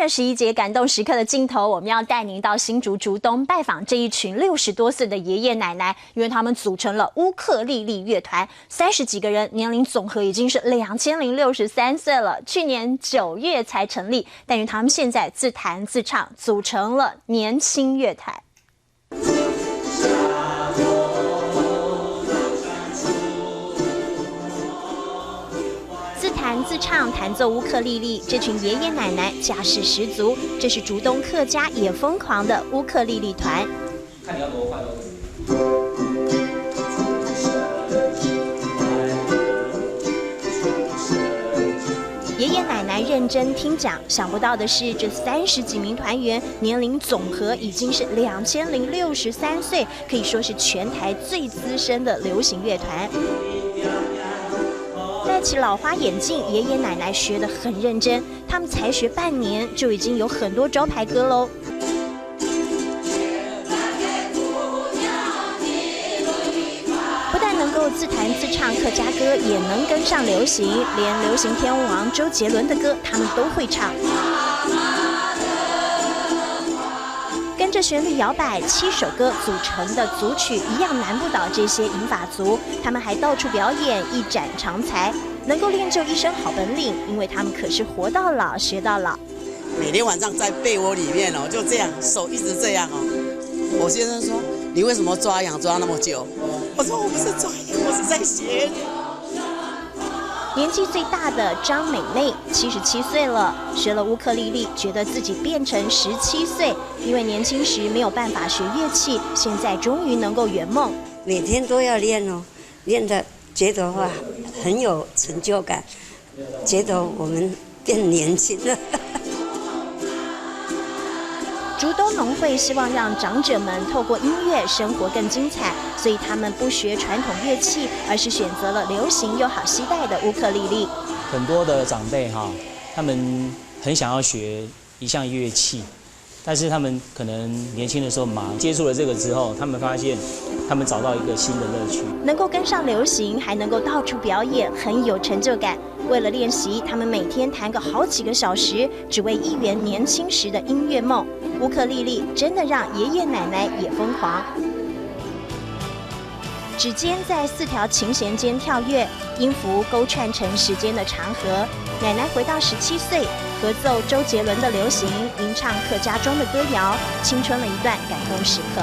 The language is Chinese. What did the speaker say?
着11节感动时刻的镜头，我们要带您到新竹竹东拜访这一群60多岁的爷爷奶奶，因为他们组成了乌克丽丽乐团，30几个人，年龄总和已经是2063岁了。去年9月才成立，但是他们现在自弹自唱，组成了年轻乐团。 弹自唱，弹奏乌克丽丽，这群爷爷奶奶架势十足。这是竹东客家也疯狂的乌克丽丽团。看你要多快都可以。爷爷奶奶认真听讲，想不到的是，这30几名团员年龄总和已经是2063岁，可以说是全台最资深的流行乐团。 戴起老花眼镜，爷爷奶奶学得很认真，他们才学半年就已经有很多招牌歌喽。不但能够自弹自唱客家歌，也能跟上流行，连流行天王周杰伦的歌他们都会唱。 跟着旋律摇摆，7首歌组成的组曲一样难不倒这些银发族。他们还到处表演，一展长才，能够练就一身好本领。因为他们可是活到老学到老。每天晚上在被窝里面哦，就这样手一直这样哦。我先生说：“你为什么抓痒抓那么久？”我说：“我不是抓痒，我是在学。” 年纪最大的张美妹77岁了，学了乌克丽丽，觉得自己变成17岁，因为年轻时没有办法学乐器，现在终于能够圆梦。每天都要练哦，练的觉得话很有成就感，觉得我们变年轻了。竹东农会希望让长者们透过音乐生活更精彩，所以他们不学传统乐器，而是选择了流行又好携带的乌克丽丽。很多的长辈他们很想要学一项乐器，但是他们可能年轻的时候忙，接触了这个之后，他们发现他们找到一个新的乐趣，能够跟上流行，还能够到处表演，很有成就感。为了练习，他们每天弹个好几个小时，只为一圆年轻时的音乐梦。乌克丽丽真的让爷爷奶奶也疯狂。指尖在4条琴弦间跳跃，音符勾串成时间的长河。奶奶回到17岁，合奏周杰伦的流行，吟唱客家中的歌谣，青春了一段感动时刻。